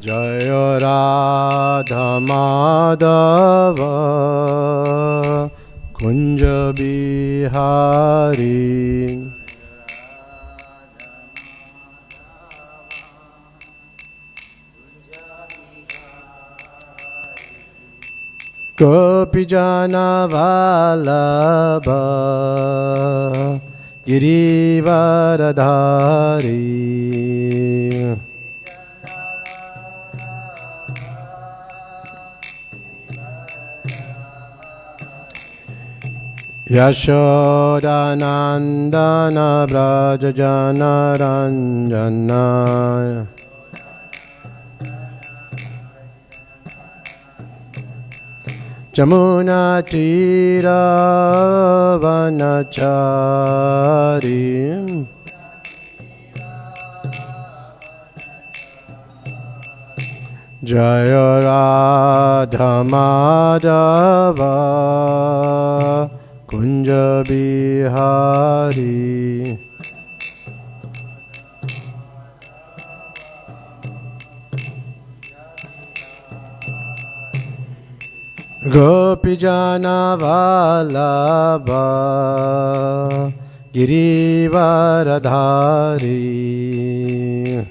Jaya Radha Madhava Kunja Bihari Gopijana Vallabha Girivaradhari Yashodanandana Brajajana Ranjana Jamuna Tira Vanachari Jaya Radha Madhava Kunja Bihari Gopijana Vallabha Girivaradhari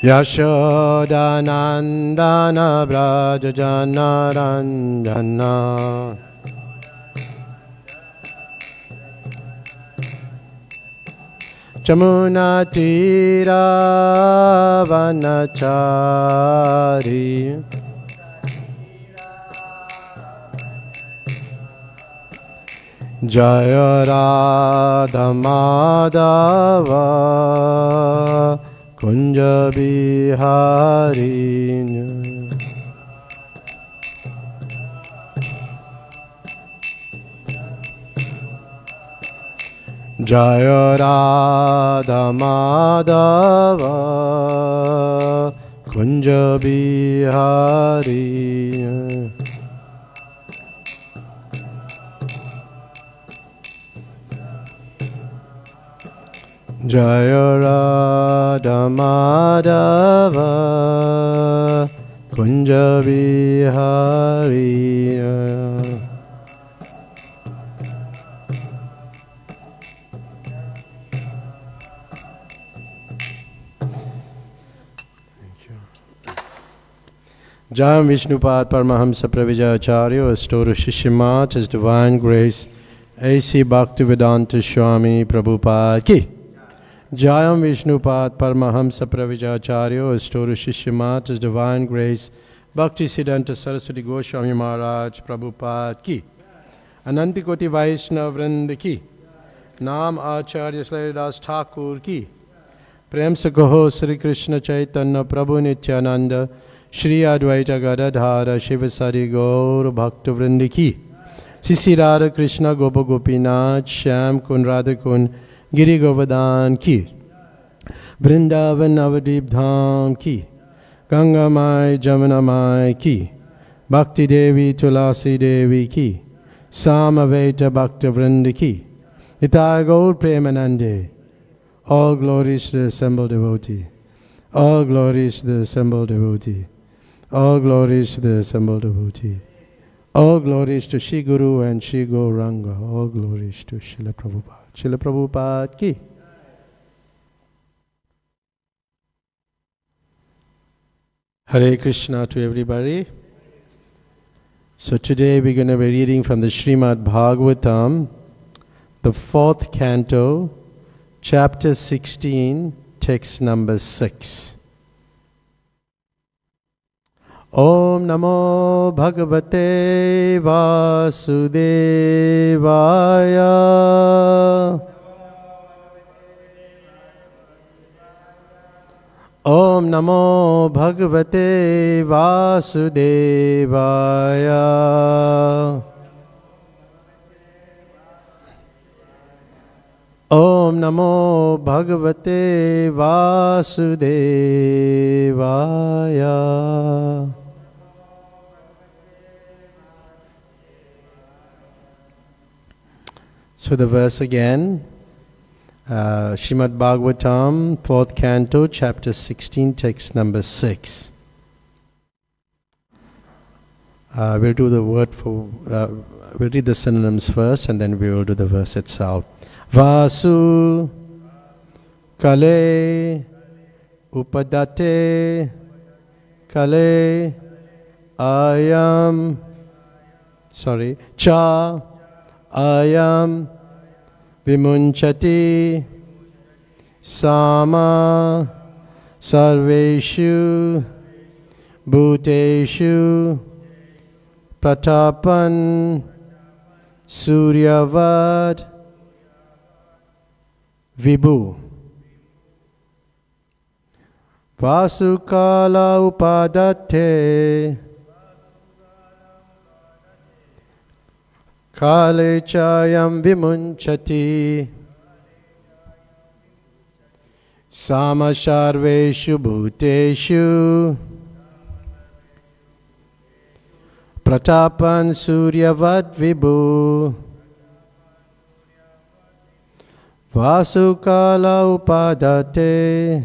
Yashodanandana Brajajana Ranjana Jamuna Tira Vanachari Jaya Radha Madhava Kunja Bihari Jaya Radha Madhava Kunja Bihari Jaya Radha Madhava Kunja Bihari Jayam Vishnupad Paramahamsa Pravijacharya, Astoru Shishimat, His Divine Grace, A.C. Bhaktivedanta Swami Prabhupada Ki. Jayam Vishnupad Paramahamsa Pravijacharya, Astoru Shishimat, His Divine Grace, Bhaktisiddhanta Saraswati Goswami Maharaj Prabhupada Ki. Anantikoti Vaishnava Vrinda Ki. Naam Acharya Slaidas Thakur Ki. Prem se kaho Sri Krishna Chaitanya Prabhu Nityananda Shri Advaita Gadadhara Shivasari Gaur Bhakta Vrindi Ki. Sisi Radha Krishna Gopa Gopinath Shyam Kun Radha Kun Giri Govardhan Ki. Vrindavan Navadip Dham Ki. Ganga Mai Jamuna Mai Ki. Bhakti Devi Tulasi Devi Ki. Samaveta Bhakta Vrindi Ki. Nitai Gaur Premanande. All glories to the assembled devotee. All glories to the assembled devotee. All glories to the assembled devotee. All glories to Shri Guru and Shri Gauranga. All glories to Srila Prabhupada. Srila Prabhupada Ki. Hare Krishna to everybody. So today we're going to be reading from the Srimad Bhagavatam, the 4th canto, chapter 16, text number 6. Om Namo Bhagavate Vasudevaya. Om Namo Bhagavate Vasudevaya. Om Namo Bhagavate Vasudevaya. So the verse again, Srimad Bhagavatam, 4th Canto, chapter 16, text number 6. We'll do the word for, we'll read the synonyms first and then we will do the verse itself. Vasu Kale Upadate Kale Ayam Cha Ayam Vimunchati Sama Sarveshu Bhuteshu Pratapan Suryavad Vibhu Vasukala Upadate Kale Chayam Vimunchati Samasharveshu Bhuteshu Pratapan Suryavad Vibhu Vasukala Upadate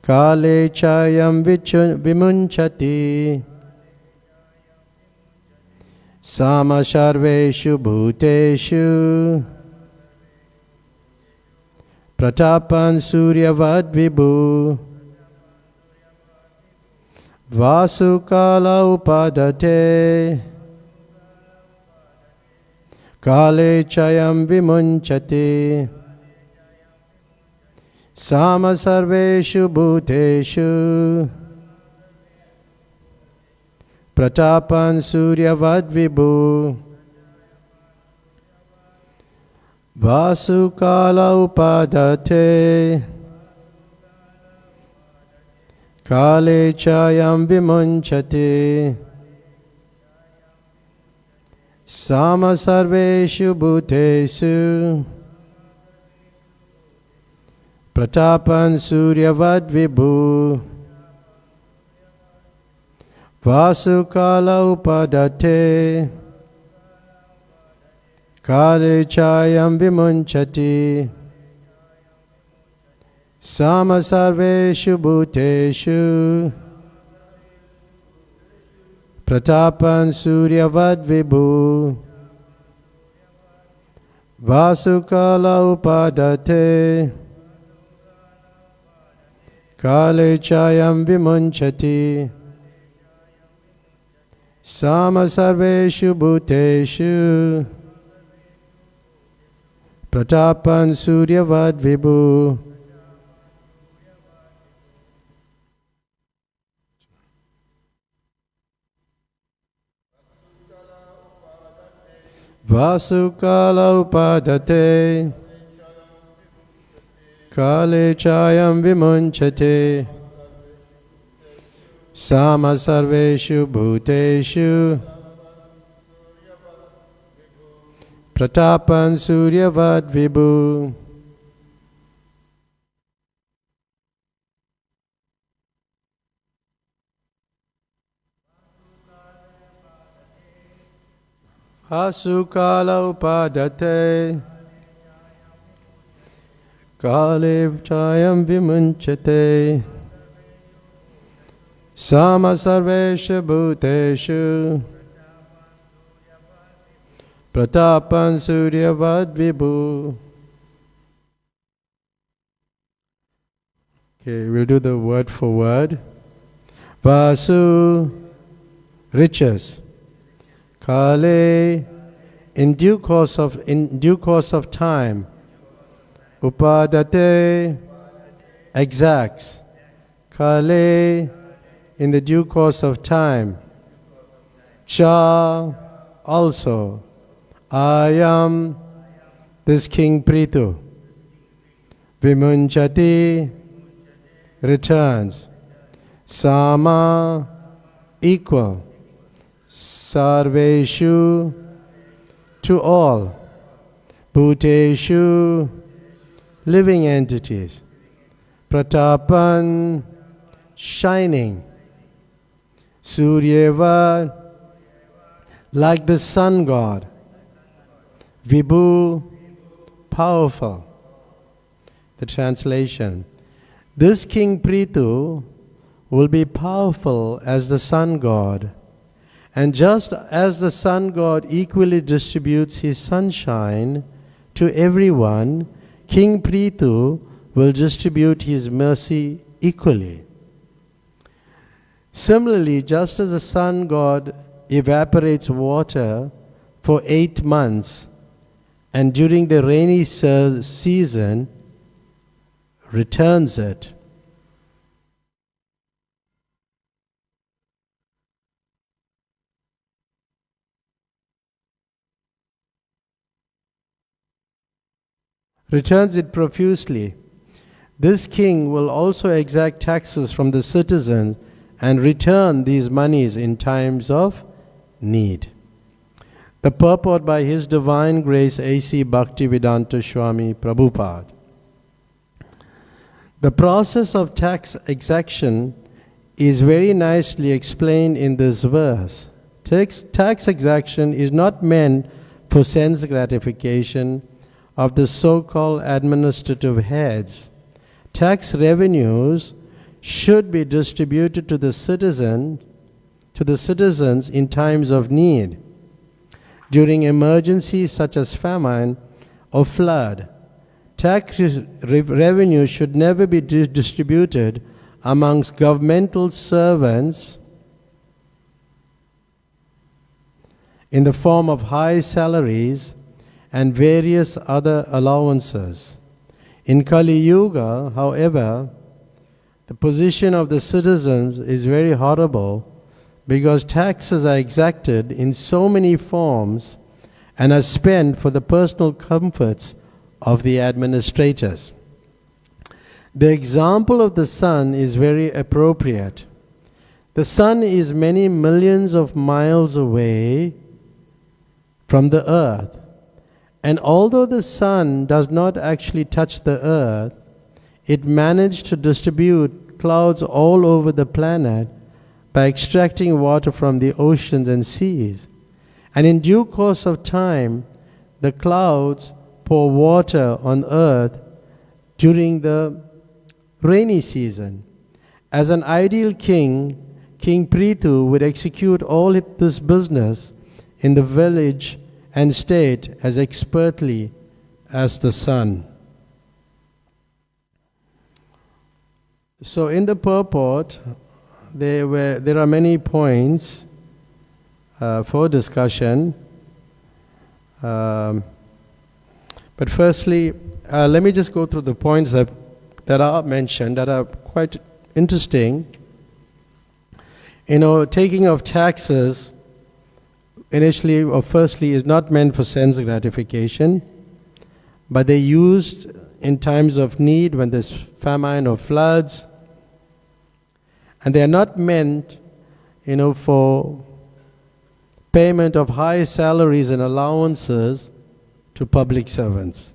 Kale Chayam Vimunchati Samasharveshu Bhuteshu Pratapan Suryavad Vibhu Vasukala Upadate Kale Chayam Vimunchati Samasarveshu Bhuteshu Pratapan Suryavad Vibhu Vasukala Upadate Kale Chayam Vimunchati Samasarveshu Bhuteshu Pratapan Suryavad Vibhu Vasukala Upadate Kale Chayam Vimunchati Samasarveshu Bhuteshu Pratapan Suryavad Vibhu Vasukala Upadate Kale Chayam Vimunchati Samasarveshu Bhuteshu Pratapan Suryavad Vibhu Vasukala Upadate Kale Chayam Vimunchate Samasarveshu Bhuteshu Pratapan Suryavad Vibhu Vasukala Upadate Kale Chayam Vimunchate Samasarveshu Bhuteshu Pratapan Suryavad Vibhu. Okay, we'll do the word for word. Vasu, riches. Kale, in due course of time. Upadate, exacts. Kale, in the due course of time. Cha, also. Ayam, this King Prithu. Vimunchati, returns. Sama, equal. Sarveshu, to all. Bhuteshu, living entities. Pratapan, shining. Suryavad, like the sun god. Vibhu, powerful. The translation. This King Prithu will be powerful as the sun god. And just as the sun god equally distributes his sunshine to everyone, King Prithu will distribute his mercy equally. Similarly, just as the sun god evaporates water for 8 months and during the rainy season returns it, profusely. This king will also exact taxes from the citizens and return these monies in times of need. The purport by His Divine Grace A.C. Bhaktivedanta Swami Prabhupada. The process of tax exaction is very nicely explained in this verse. Tax exaction is not meant for sense gratification of the so-called administrative heads. Tax revenues should be distributed to the citizens in times of need. During emergencies such as famine or flood, tax revenue should never be distributed amongst governmental servants in the form of high salaries and various other allowances. In Kali Yuga, however, the position of the citizens is very horrible because taxes are exacted in so many forms and are spent for the personal comforts of the administrators. The example of the sun is very appropriate. The sun is many millions of miles away from the earth, and although the sun does not actually touch the earth, it managed to distribute clouds all over the planet by extracting water from the oceans and seas. And in due course of time, the clouds pour water on earth during the rainy season. As an ideal king, King Prithu would execute all this business in the village and state as expertly as the sun. So in the purport, there are many points for discussion. But firstly, let me just go through the points that are mentioned that are quite interesting. Taking of taxes initially or firstly is not meant for sense gratification, but they're used in times of need when there's famine or floods. And they are not meant, for payment of high salaries and allowances to public servants.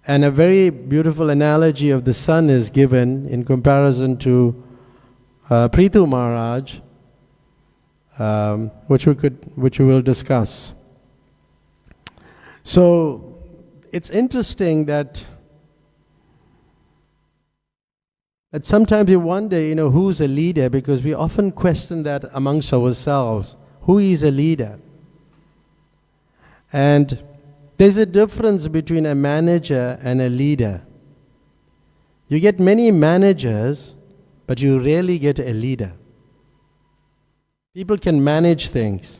And a very beautiful analogy of the sun is given in comparison to Prithu Maharaj, which we will discuss. So it's interesting that sometimes we wonder, who's a leader, because we often question that amongst ourselves. Who is a leader? And there's a difference between a manager and a leader. You get many managers, but you rarely get a leader. People can manage things.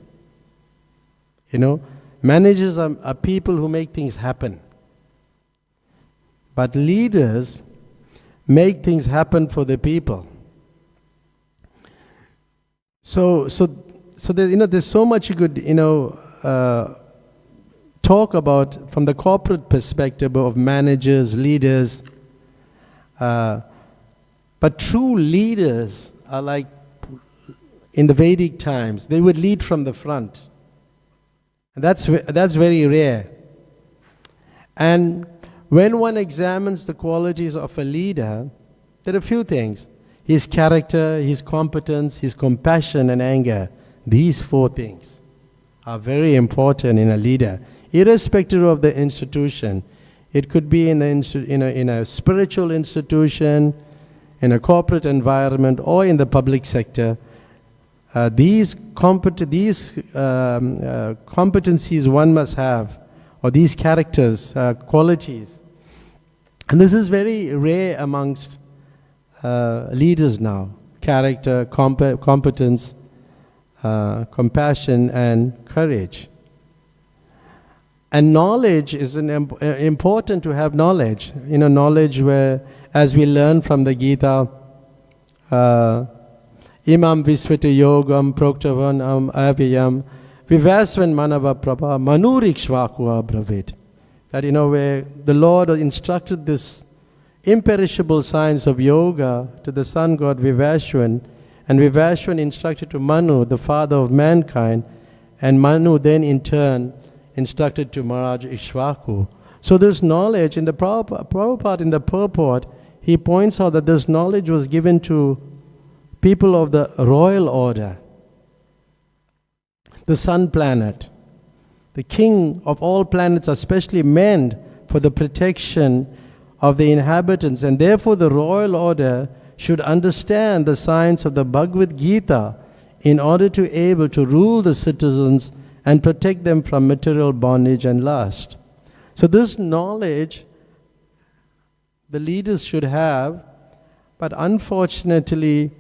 Managers are people who make things happen. But leaders make things happen for the people. So there's so much you could talk about from the corporate perspective of managers, leaders. But true leaders are like in the Vedic times. They would lead from the front. And that's very rare. And when one examines the qualities of a leader, there are a few things. His character, his competence, his compassion and anger. These 4 things are very important in a leader, irrespective of the institution. It could be in a spiritual institution, in a corporate environment, or in the public sector. These competencies one must have, or these characters, qualities. And this is very rare amongst leaders now. Character, competence, compassion, and courage. And knowledge is important to have knowledge. Knowledge where, as we learn from the Gita, Imam Visvita Yogam Proktavanam Avyam Vivasvan Manava Prabha Manurikshvakua Bravit. That where the Lord instructed this imperishable science of yoga to the sun god Vivasvan, and Vivasvan instructed to Manu, the father of mankind, and Manu then in instructed to Maharaj Ishvaku. So this knowledge, in the Prabhupada, in the purport, he points out that this knowledge was given to people of the royal order, the sun planet, the king of all planets, are specially meant for the protection of the inhabitants, and therefore the royal order should understand the science of the Bhagavad Gita in order to be able to rule the citizens and protect them from material bondage and lust. So this knowledge the leaders should have, but unfortunately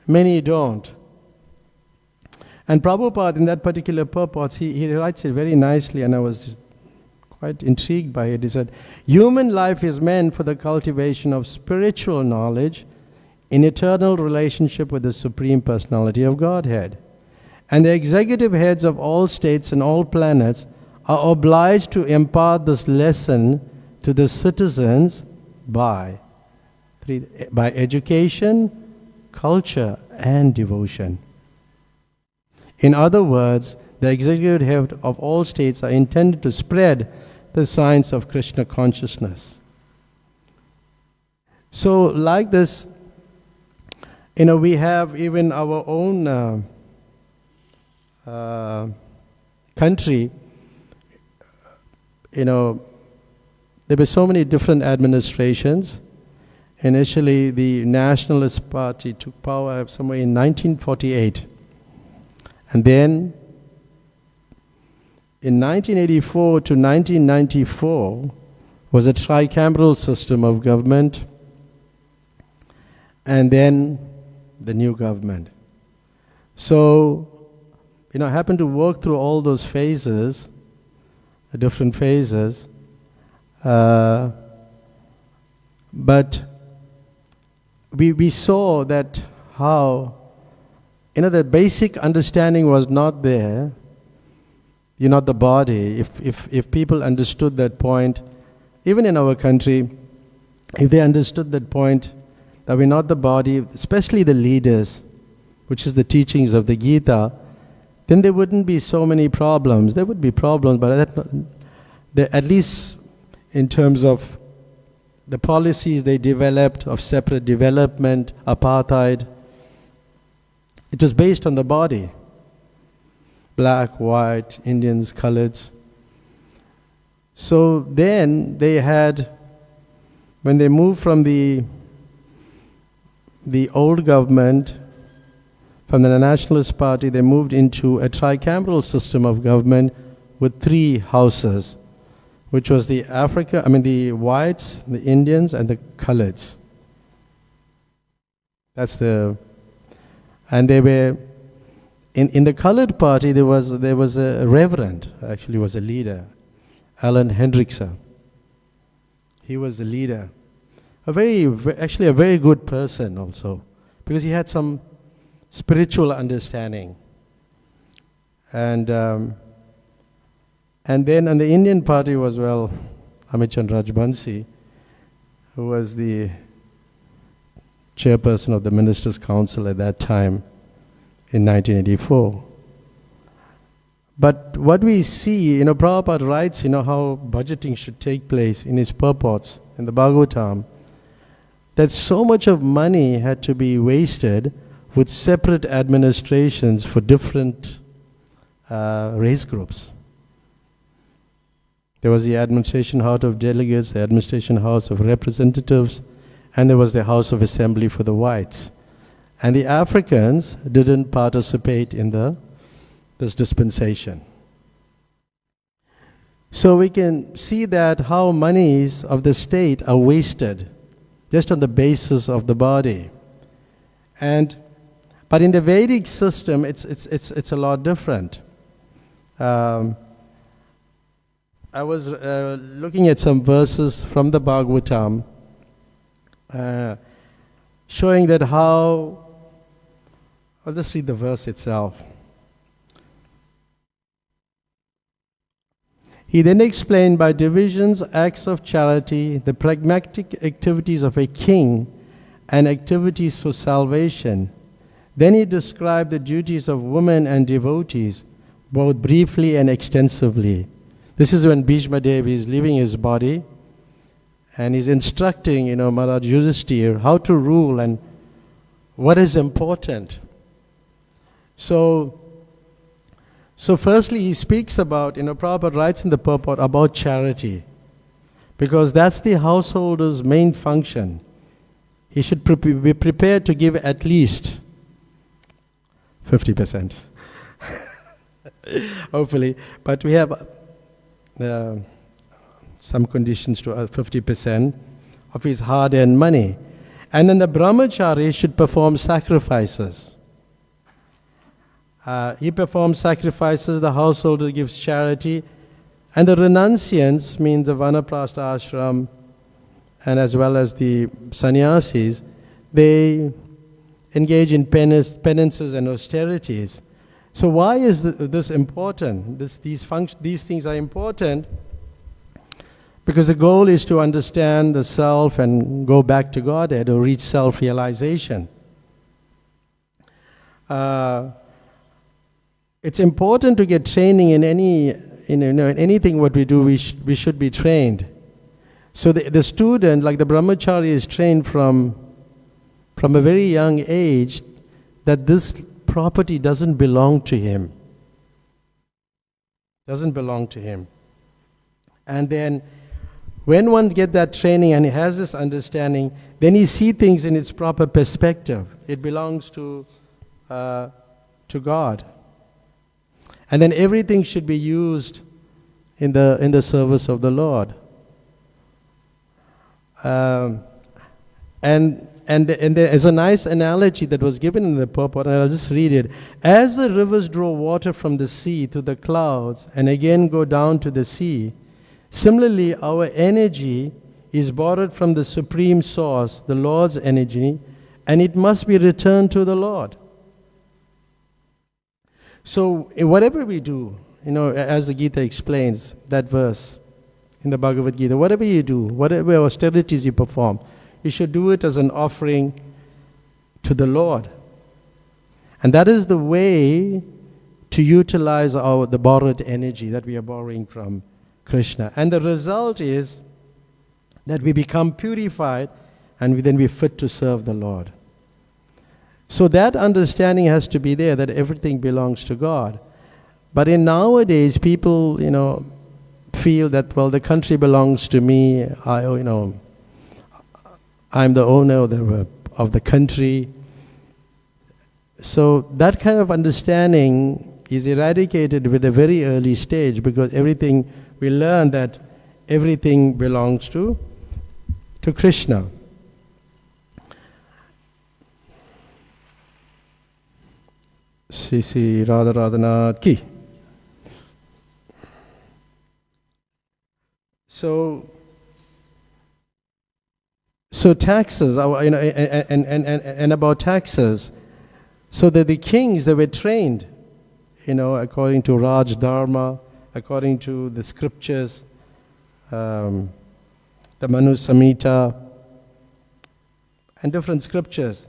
many don't. And Prabhupada, in that particular purport, he writes it very nicely, and I was quite intrigued by it. He said, human life is meant for the cultivation of spiritual knowledge in eternal relationship with the Supreme Personality of Godhead. And the executive heads of all states and all planets are obliged to impart this lesson to the citizens by education, culture, and devotion. In other words, the executive head of all states are intended to spread the science of Krishna consciousness. So like this, we have even our own country, there were so many different administrations. Initially, the Nationalist Party took power somewhere in 1948. And then, in 1984 to 1994, was a tricameral system of government, and then the new government. So, I happened to work through all those phases, the different phases, but we saw that how, the basic understanding was not there. You're not the body. If people understood that point, even in our country, if they understood that point, that we're not the body, especially the leaders, which is the teachings of the Gita, then there wouldn't be so many problems. There would be problems, but at least in terms of the policies they developed of separate development, apartheid, it was based on the body. Black, white, Indians, coloreds. So then they had, when they moved from the old government, from the Nationalist Party, they moved into a tricameral system of government with 3 houses, which was the whites, the Indians, and the coloreds. And they were, in the colored party, there was a reverend, actually was a leader, Alan Hendrickson. He was the leader. Actually a very good person also, because he had some spiritual understanding. And then on the Indian party was, Amit Rajbansi, who was the chairperson of the Ministers' Council at that time in 1984. But what we see, Prabhupada writes, how budgeting should take place in his purports in the Bhagavatam, that so much of money had to be wasted with separate administrations for different race groups. There was the Administration House of Delegates, the Administration House of Representatives, and there was the House of Assembly for the whites. And the Africans didn't participate in this dispensation. So we can see that how monies of the state are wasted just on the basis of the body. But in the Vedic system, it's a lot different. I was looking at some verses from the Bhagavatam, showing that how. I'll just read the verse itself. He then explained by divisions, acts of charity, the pragmatic activities of a king, and activities for salvation. Then he described the duties of women and devotees, both briefly and extensively. This is when Bhishma Dev is leaving his body, and he's instructing, Maharaj Yudhishthira how to rule and what is important. So firstly, he speaks about, Prabhupada writes in the purport about charity, because that's the householder's main function. He should be prepared to give at least 50%. Hopefully. But we have some conditions to 50% of his hard-earned money. And then the brahmachari should perform sacrifices. He performs sacrifices, the householder gives charity, and the renunciants, means the vanaprastha ashram, and as well as the sannyasis, they engage in penances and austerities. So why is this important? These things are important because the goal is to understand the self and go back to Godhead or reach self-realization. It's important to get training in anything what we do. We should be trained. So the student, like the brahmachari, is trained from a very young age that this property doesn't belong to him. Doesn't belong to him. And then when one gets that training and he has this understanding, then he sees things in its proper perspective. It belongs to God. And then everything should be used in the service of the Lord. And there's a nice analogy that was given in the purport, and I'll just read it. As the rivers draw water from the sea to the clouds and again go down to the sea, similarly our energy is borrowed from the supreme source, the Lord's energy, and it must be returned to the Lord. So whatever we do, as the Gita explains, that verse in the Bhagavad Gita, whatever you do, whatever austerities you perform, you should do it as an offering to the Lord. And that is the way to utilize the borrowed energy that we are borrowing from Krishna. And the result is that we become purified and then we're fit to serve the Lord. So that understanding has to be there, that everything belongs to God. But in nowadays, people, feel that, well, the country belongs to me. I'm the owner of the country. So that kind of understanding is eradicated with a very early stage, because we learn that everything belongs to Krishna. Sri Radha Radhanath Ki. So taxes, and about taxes, so that the kings, they were trained, according to Raj Dharma, according to the scriptures, the Manu Samhita, and different scriptures.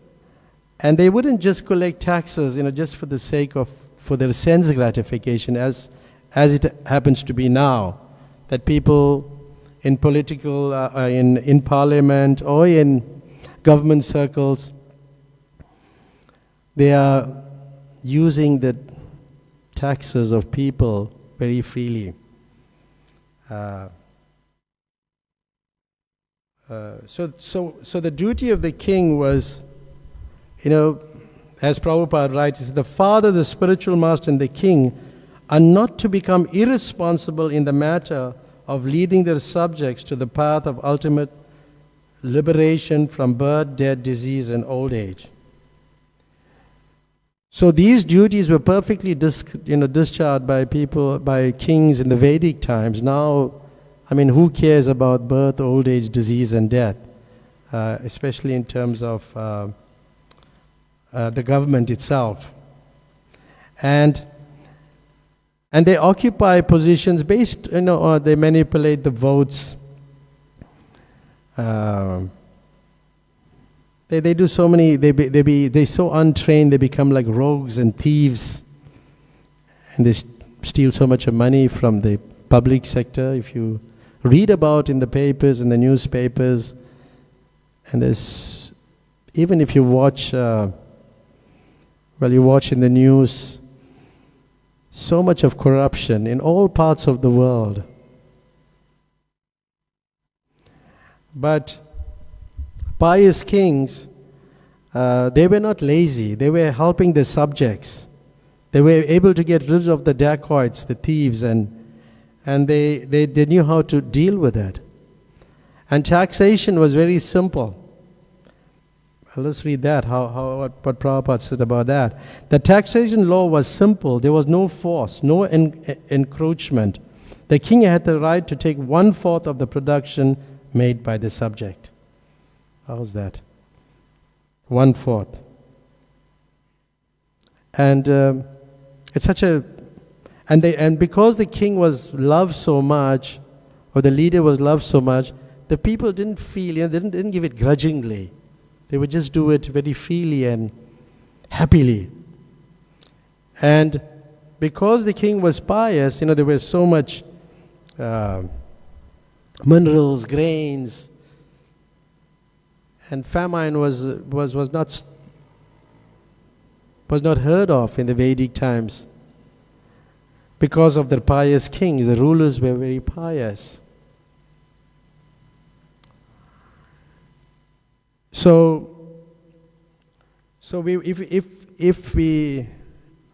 And they wouldn't just collect taxes, just for the sake of, for their sense gratification, as it happens to be now, that people in political, in parliament or in government circles, they are using the taxes of people very freely. So the duty of the king was, as Prabhupada writes, the father, the spiritual master, and the king are not to become irresponsible in the matter of leading their subjects to the path of ultimate liberation from birth, death, disease, and old age. So these duties were perfectly discharged by people, by kings in the Vedic times. Now, who cares about birth, old age, disease, and death, especially in terms of the government itself. And they occupy positions based, or they manipulate the votes. They do so many. They're so untrained. They become like rogues and thieves, and they steal so much of money from the public sector. If you read about in the papers, in the newspapers, and there's, even if you watch, you watch in the news, so much of corruption in all parts of the world. But pious kings, they were not lazy. They were helping their subjects. They were able to get rid of the dacoits, the thieves, and they knew how to deal with it. And taxation was very simple. Well, let's read that, what Prabhupada said about that. The taxation law was simple. There was no force, no encroachment. The king had the right to take 1/4 of the production made by the subject. How's that? 1/4. And it's such a... And because the king was loved so much, or the leader was loved so much, the people didn't feel, they didn't give it grudgingly. They would just do it very freely and happily. And because the king was pious, there was so much minerals, grains, and famine was not heard of in the Vedic times. Because of the pious kings, the rulers were very pious. So if we,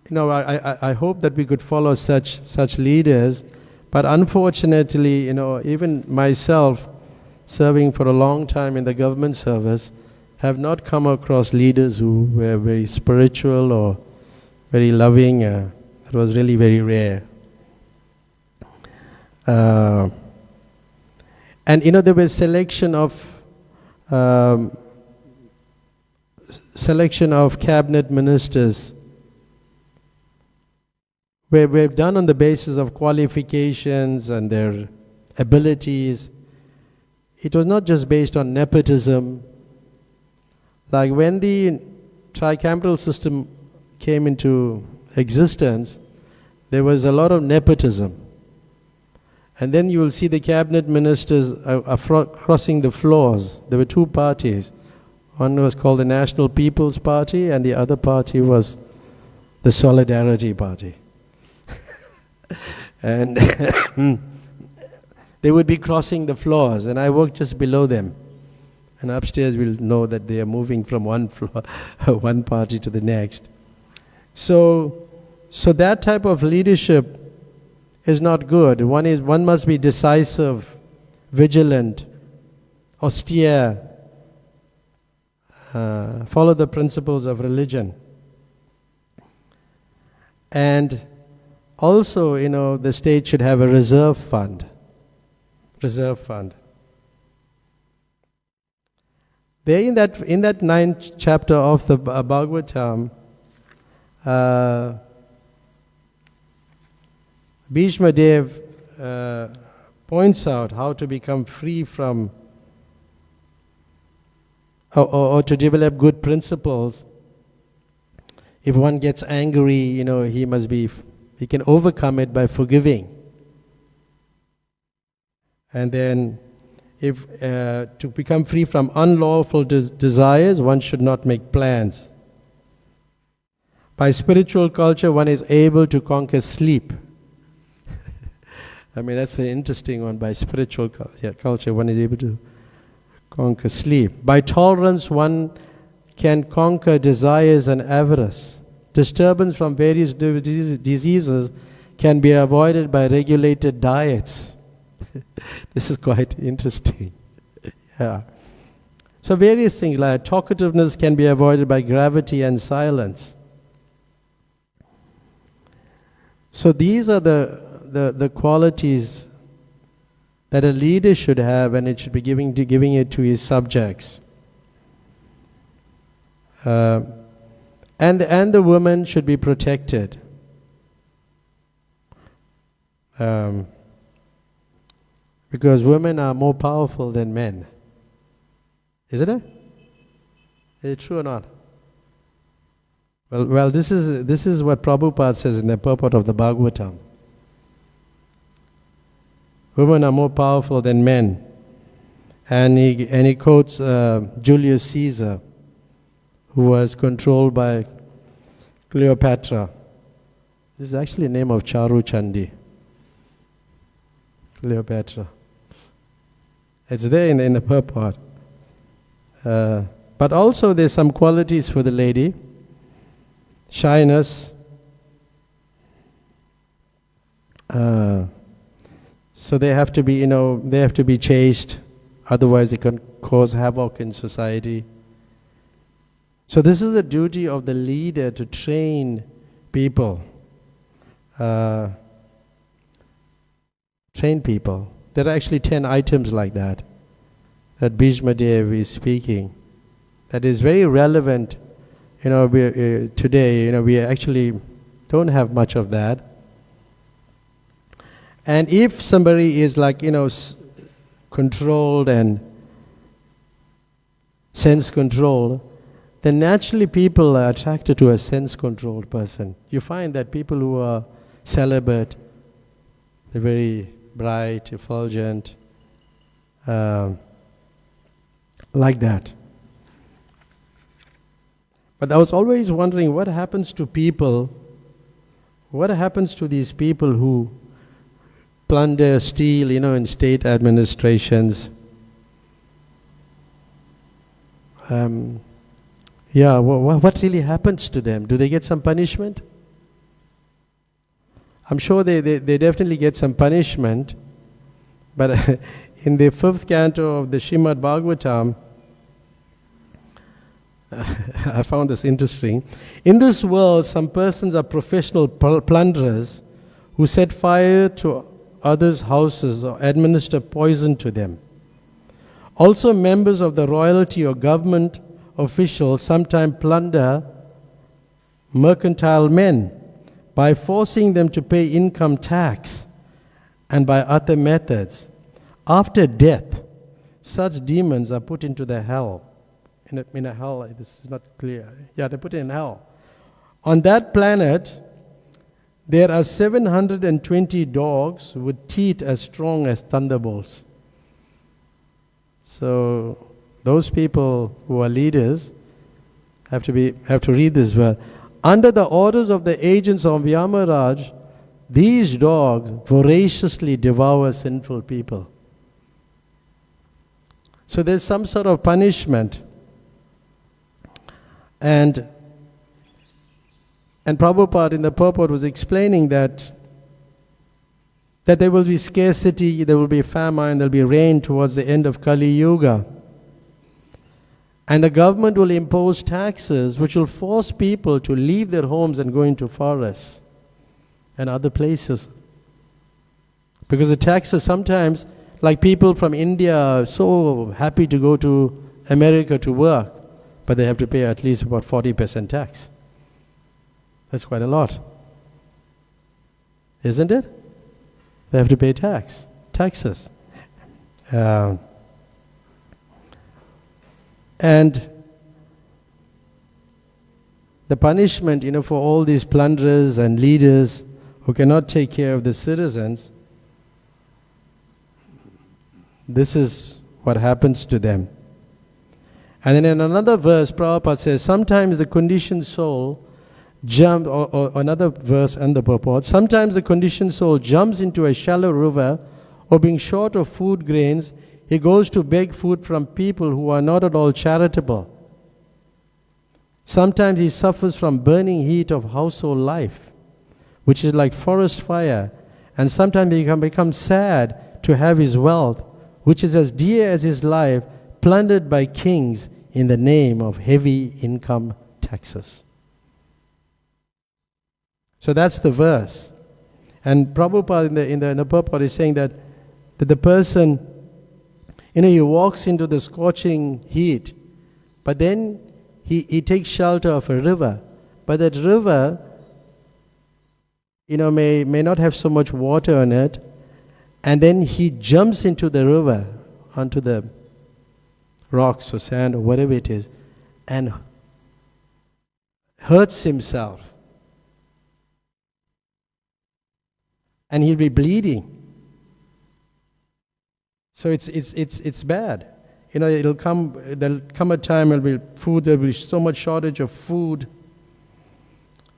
I hope that we could follow such leaders, but unfortunately, even myself, serving for a long time in the government service, have not come across leaders who were very spiritual or very loving. It was really very rare. And there was selection of cabinet ministers were done on the basis of qualifications and their abilities. It was not just based on nepotism. Like when the tricameral system came into existence, there was a lot of nepotism. And then you will see the cabinet ministers are crossing the floors. There were two parties. One was called the National People's Party, and the other party was the Solidarity Party. And they would be crossing the floors, and I worked just below them. And upstairs we'll know that they are moving from one floor, one party to the next. So that type of leadership is not good. One must be decisive, vigilant, austere, follow the principles of religion. And also, the state should have a reserve fund. There in that 9th chapter of the Bhagavatam, Bhishma Dev points out how to become free from or to develop good principles. If one gets angry, he can overcome it by forgiving. And then if to become free from unlawful desires, one should not make plans. By spiritual culture, one is able to conquer sleep. I mean, that's an interesting one. By spiritual culture, one is able to conquer sleep. By tolerance, one can conquer desires and avarice. Disturbance from various diseases can be avoided by regulated diets. This is quite interesting. Yeah. So various things like talkativeness can be avoided by gravity and silence. So these are the qualities that a leader should have, and it should be giving it to his subjects. And the woman should be protected. Because women are more powerful than men. Isn't it? Is it true or not? Well, this is what Prabhupada says in the purport of the Bhagavatam. Women are more powerful than men. And he quotes Julius Caesar, who was controlled by Cleopatra. This is actually the name of Charu Chandi. Cleopatra. It's there in the purport. But also there's some qualities for the lady. Shyness. So they have to be, they have to be chaste. Otherwise it can cause havoc in society. So this is the duty of the leader, to train people. Train people. There are actually 10 items like that Bhishma Dev is speaking. That is very relevant. Today, we actually don't have much of that. And if somebody is controlled and sense controlled, then naturally people are attracted to a sense-controlled person. You find that people who are celibate, they're very bright, effulgent, like that. But I was always wondering what happens to people, what happens to these people who plunder, steal, in state administrations. What really happens to them? Do they get some punishment? I'm sure they definitely get some punishment, but in the 5th canto of the Srimad Bhagavatam, I found this interesting. In this world, some persons are professional plunderers who set fire to others' houses or administer poison to them. Also, members of the royalty or government officials sometimes plunder mercantile men by forcing them to pay income tax and by other methods. After death, such demons are put into the hell. In a hell, this is not clear. Yeah, they put it in hell. On that planet, there are 720 dogs with teeth as strong as thunderbolts. So those people who are leaders have to read this well. Under the orders of the agents of Yamaraj, these dogs voraciously devour sinful people. So there's some sort of punishment. And Prabhupada in the purport was explaining that there will be scarcity, there will be famine, there will be rain towards the end of Kali Yuga. And the government will impose taxes which will force people to leave their homes and go into forests and other places. Because the taxes sometimes, like people from India are so happy to go to America to work, but they have to pay at least about 40% tax. That's quite a lot. Isn't it? They have to pay taxes. And the punishment, for all these plunderers and leaders who cannot take care of the citizens, this is what happens to them. And then in another verse, Prabhupada says, sometimes the conditioned soul jump, or another verse and the purport, sometimes the conditioned soul jumps into a shallow river, or being short of food grains, he goes to beg food from people who are not at all charitable. Sometimes he suffers from burning heat of household life, which is like forest fire, and sometimes he can become sad to have his wealth, which is as dear as his life, plundered by kings in the name of heavy income taxes. So that's the verse. And Prabhupada in the purport is saying that the person, he walks into the scorching heat, but then he takes shelter of a river. But that river, may not have so much water in it, and then he jumps into the river, onto the rocks or sand or whatever it is, and hurts himself. And he'll be bleeding. So it's bad. There'll come a time there'll be so much shortage of food.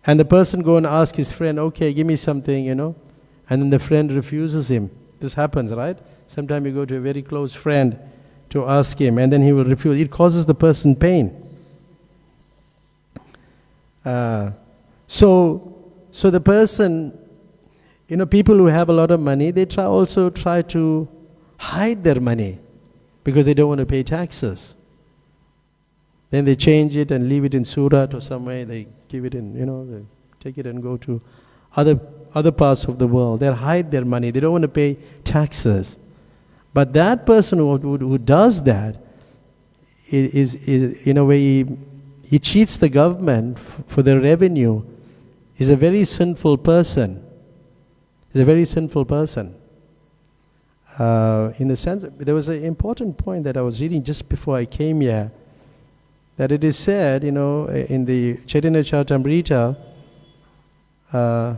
And the person go and ask his friend, okay, give me something, and then the friend refuses him. This happens, right? Sometimes you go to a very close friend to ask him, and then he will refuse. It causes the person pain. So the person, people who have a lot of money, they try to hide their money because they don't want to pay taxes. Then they change it and leave it in Surat or somewhere. They give it in, they take it and go to other parts of the world. They hide their money. They don't want to pay taxes. But that person who does that is in a way, he cheats the government for their revenue. Is a very sinful person. He's a very sinful person. In the sense, there was an important point that I was reading just before I came here, that it is said, in the Chaitanya Charitamrita, I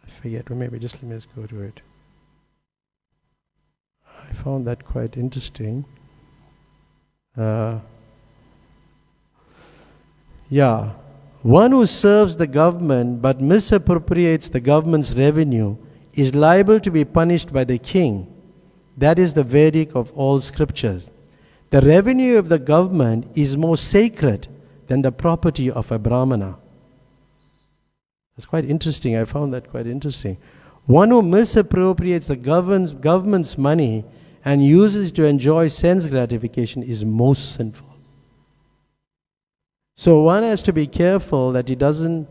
forget, or maybe just let me go to it. I found that quite interesting. One who serves the government but misappropriates the government's revenue is liable to be punished by the king. That is the verdict of all scriptures. The revenue of the government is more sacred than the property of a Brahmana. That's quite interesting. I found that quite interesting. One who misappropriates the government's money and uses it to enjoy sense gratification is most sinful. So one has to be careful that he doesn't,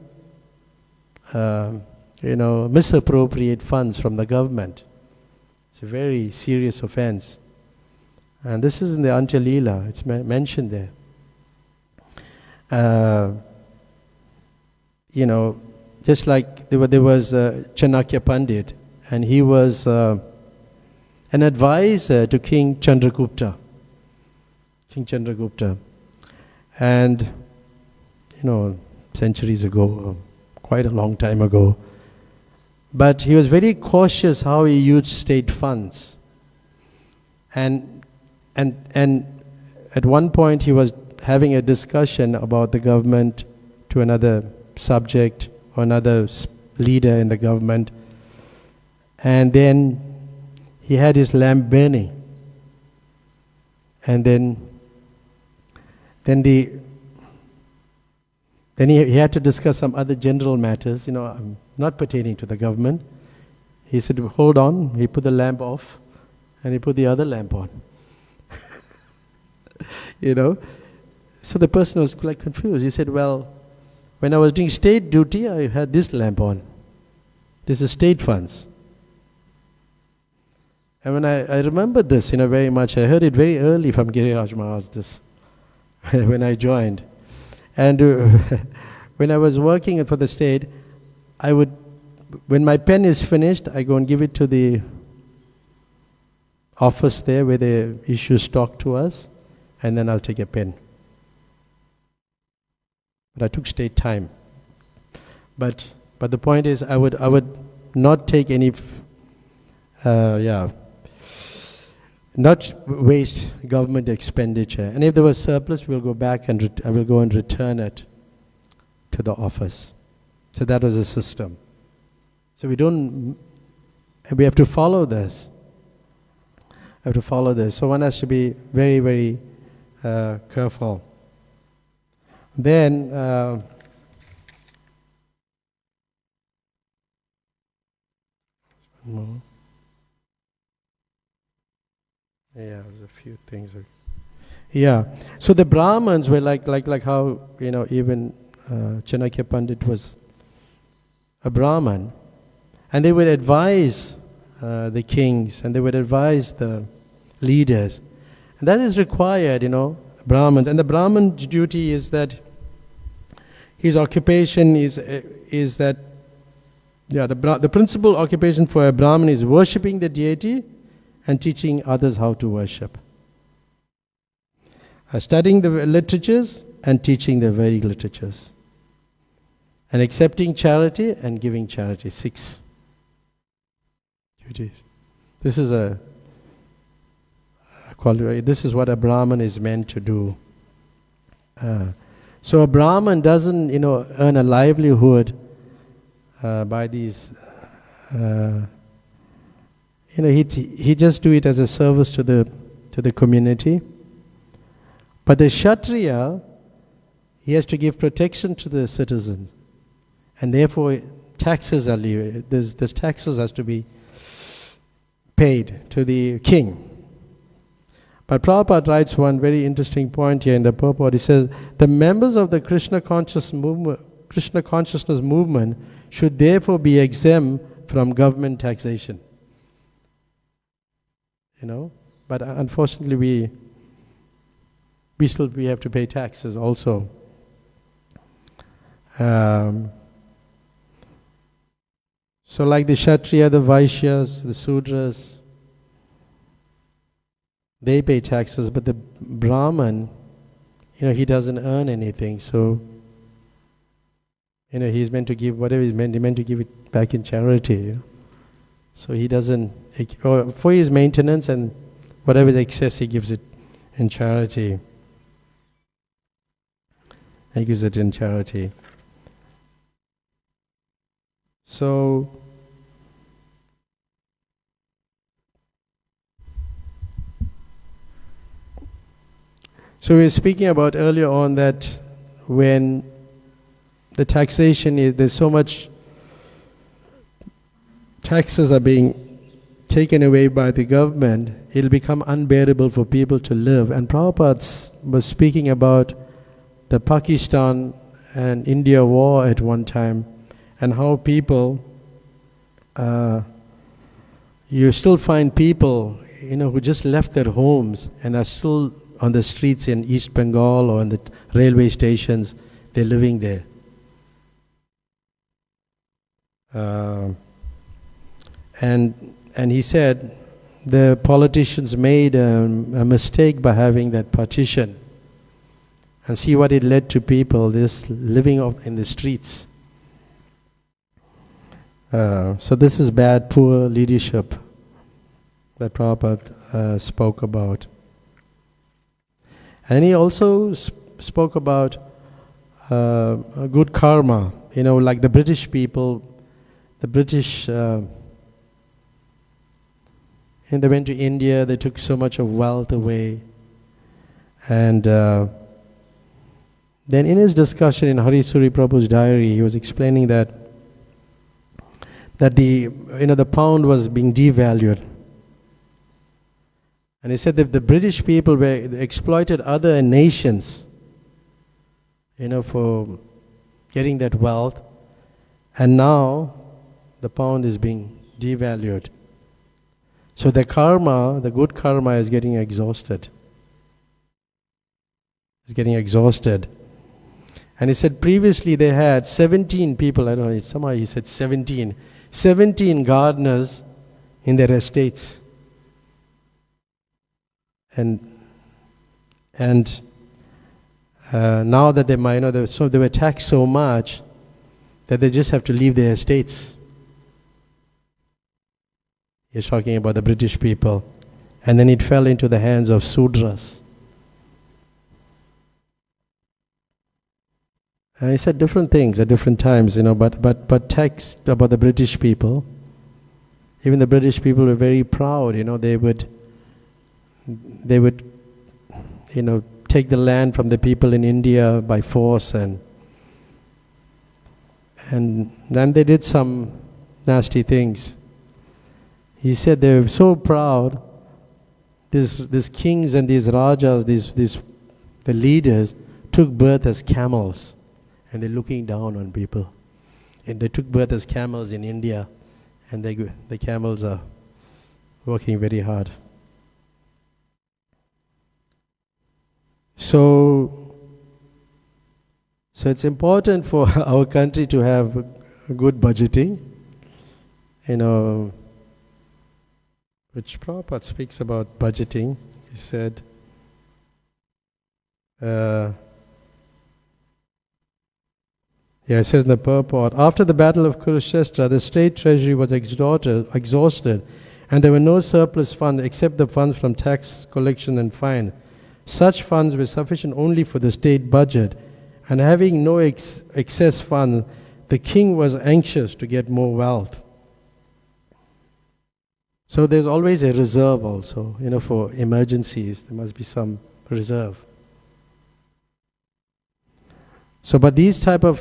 misappropriate funds from the government. It's a very serious offense. And this is in the Antya Leela. It's mentioned there. Just like there was Chanakya Pandit, and he was an advisor to King Chandragupta. And, centuries ago, quite a long time ago. But he was very cautious how he used state funds. And at one point he was having a discussion about the government to another subject or another leader in the government. And then he had his lamp burning. And then he had to discuss some other general matters, not pertaining to the government. He said, hold on. He put the lamp off and he put the other lamp on. So the person was quite confused. He said, well, when I was doing state duty, I had this lamp on. This is state funds. And when I remember this, very much, I heard it very early from Giriraj Maharaj, this, when I joined. And when I was working for the state, when my pen is finished, I go and give it to the office there where they issue stock to us, and then I'll take a pen. But I took state time. But the point is, I would not take any, not waste government expenditure. And if there was surplus, we'll go back and I will go and return it to the office. So that was the system. So we have to follow this. So one has to be very, very careful. Then, there's a few things. Yeah. So the Brahmins were like how, even Chanakya Pandit was a Brahman. And they would advise the kings, and they would advise the leaders. And that is required, Brahmins. And the Brahman's duty is that his occupation is that, the principal occupation for a Brahmin is worshipping the deity and teaching others how to worship. Studying the literatures and teaching the Vedic literatures. And accepting charity and giving charity. 6 duties. This is what a Brahman is meant to do. So a Brahman doesn't, earn a livelihood by these. He just do it as a service to the community. But the Kshatriya, he has to give protection to the citizens, and therefore taxes are levied. There's taxes has to be paid to the king. But Prabhupada writes one very interesting point here in the purport. He says, the members of the Krishna consciousness movement should therefore be exempt from government taxation. But unfortunately we have to pay taxes also. So like the Kshatriya, the Vaishyas, the Sudras, they pay taxes, but the Brahman, he doesn't earn anything. So, he's meant to give whatever he's meant to give it back in charity. So he doesn't, for his maintenance, and whatever is excess, he gives it in charity. He gives it in charity. So we were speaking about earlier on that when the taxation there's so much taxes are being taken away by the government, it'll become unbearable for people to live. And Prabhupada was speaking about the Pakistan and India war at one time, and how people, you still find people, who just left their homes and are still on the streets in East Bengal or in the railway stations. They're living there. And he said the politicians made a mistake by having that partition. And see what it led to people, this living in the streets. So this is bad, poor leadership that Prabhupada spoke about. And he also spoke about good karma. Like the British people, they went to India, they took so much of wealth away. And then in his discussion in Harisuri Prabhu's diary, he was explaining that the pound was being devalued. And he said that the British people exploited other nations, for getting that wealth. And now the pound is being devalued. So the good karma is getting exhausted. And he said previously they had 17 people, I don't know, somehow he said 17 gardeners in their estates. And now that they were taxed so much that they just have to leave their estates. He's talking about the British people. And then it fell into the hands of Sudras. He said different things at different times, but text about the British people, even the British people were very proud, they would, take the land from the people in India by force, and then they did some nasty things. He said they were so proud, these kings and these rajas, the leaders, took birth as camels, and they're looking down on people. And they took birth as camels in India, and the camels are working very hard. So it's important for our country to have good budgeting, which Prabhupada speaks about budgeting. He said, it says in the purport, after the battle of Kurukshetra, the state treasury was exhausted, and there were no surplus funds except the funds from tax collection and fine. Such funds were sufficient only for the state budget, and having no excess funds, the king was anxious to get more wealth. So there's always a reserve also, for emergencies. There must be some reserve. So, but these type of,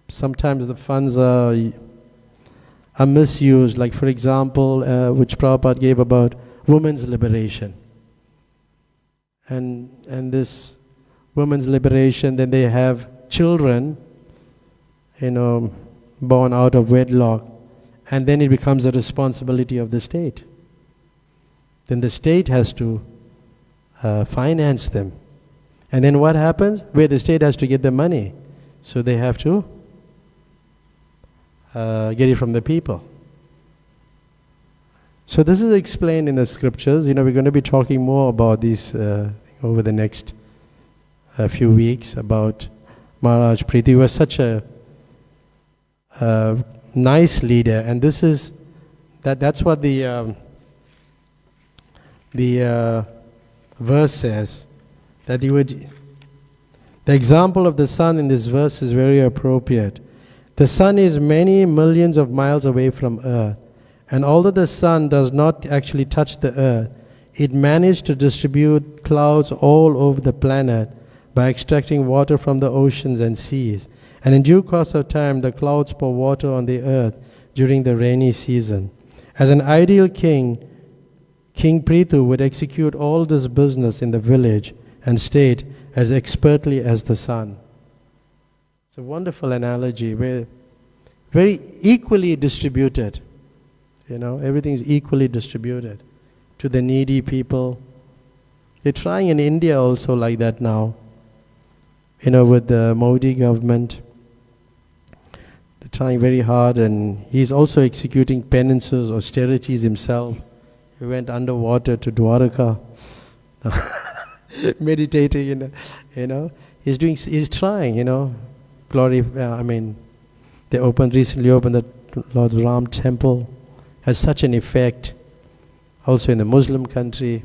sometimes the funds are misused. Like, for example, which Prabhupada gave about women's liberation. And this women's liberation, then they have children, born out of wedlock, and then it becomes a responsibility of the state. Then the state has to finance them. And then what happens? Where the state has to get the money. So they have to get it from the people. So this is explained in the scriptures. We're going to be talking more about this over the next few weeks about Maharaj Preeti. He was such a nice leader, and that's what the verse says, that the example of the sun in this verse is very appropriate. The sun is many millions of miles away from earth, and although the sun does not actually touch the earth, it managed to distribute clouds all over the planet by extracting water from the oceans and seas. And in due course of time, the clouds pour water on the earth during the rainy season. As an ideal king, King Prithu would execute all this business in the village and state as expertly as the sun. It's a wonderful analogy. We're very equally distributed. Everything is equally distributed to the needy people. They're trying in India also like that now. With the Modi government. They're trying very hard, and he's also executing penances, austerities himself. He went underwater to Dwaraka, meditating, he's trying, glory, they recently opened the Lord Ram temple, has such an effect. Also in the Muslim country,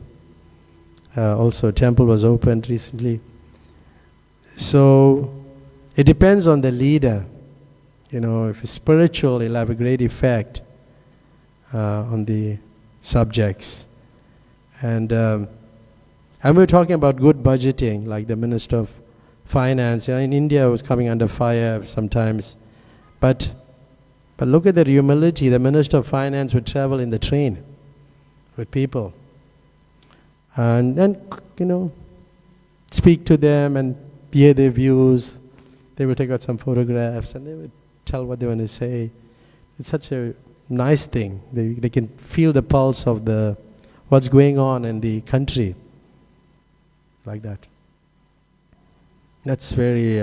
also a temple was opened recently. So, it depends on the leader. If it's spiritual, it'll have a great effect on the subjects. And we're talking about good budgeting, like the Minister of Finance. In India, it was coming under fire sometimes. But look at the humility. The Minister of Finance would travel in the train with people. And then, speak to them and hear their views. They would take out some photographs and they would tell what they want to say. It's such a nice thing. They can feel the pulse of what's going on in the country, like that. That's very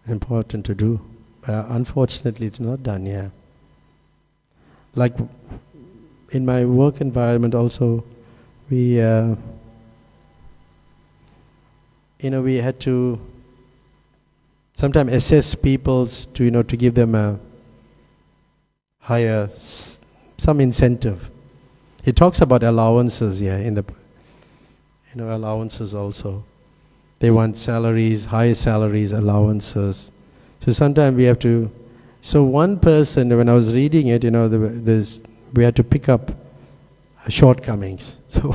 important to do. Unfortunately, it's not done here. Like in my work environment also, we had to sometimes assess people's to give them a higher some incentive. It talks about allowances here in the allowances also. They want salaries, high salaries, allowances. So sometimes we have to... So one person, when I was reading it, we had to pick up shortcomings. So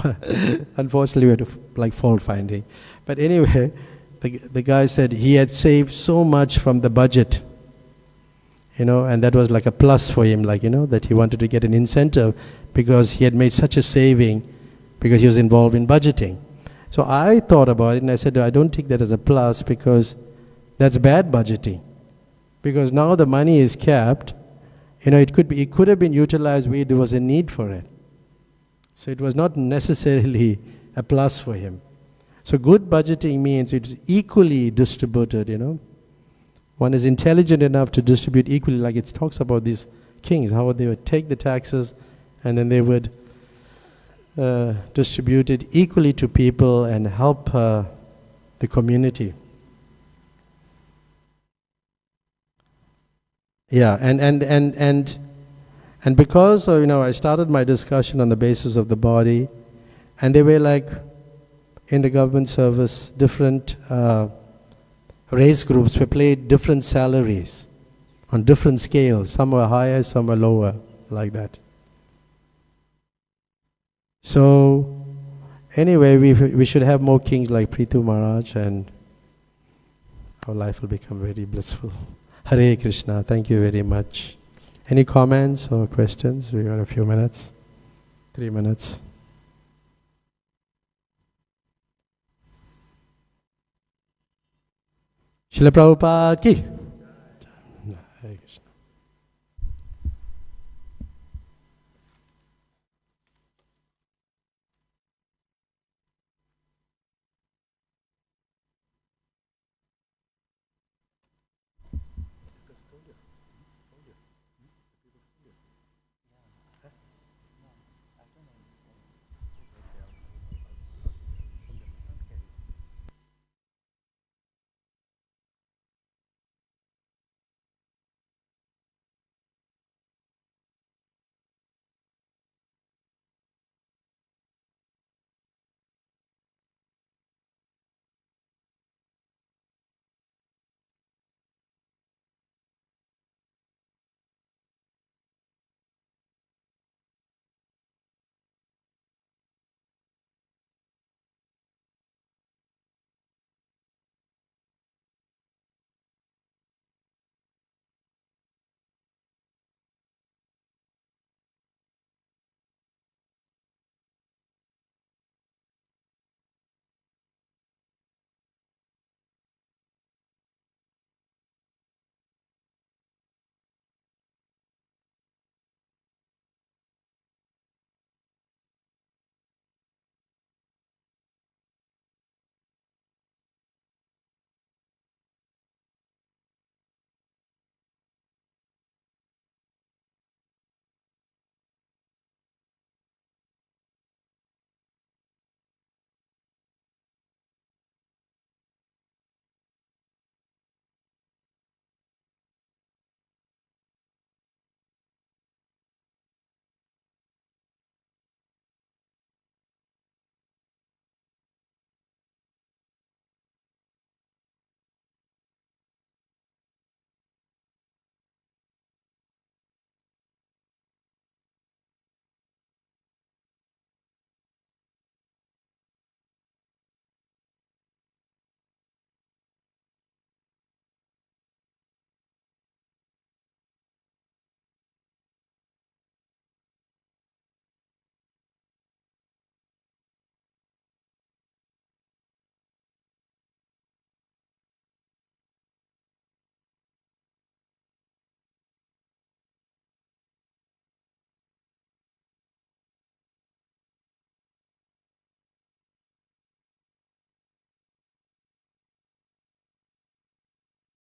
unfortunately we had to fault finding. But anyway, the guy said he had saved so much from the budget, and that was like a plus for him, that he wanted to get an incentive because he had made such a saving because he was involved in budgeting. So I thought about it and I said, I don't take that as a plus because that's bad budgeting. Because now the money is capped, it could have been utilized where there was a need for it. So it was not necessarily a plus for him. So good budgeting means it's equally distributed, One is intelligent enough to distribute equally, like it talks about these kings, how they would take the taxes and then they would distribute it equally to people and help the community. Yeah, and because I started my discussion on the basis of the body, and they were in the government service, different race groups were paid different salaries on different scales. Some were higher, some were lower, like that. So anyway, we should have more kings like Prithu Maharaj, and our life will become very blissful. Hare Krishna. Thank you very much. Any comments or questions? We got a few minutes. 3 minutes. Srila Prabhupada ki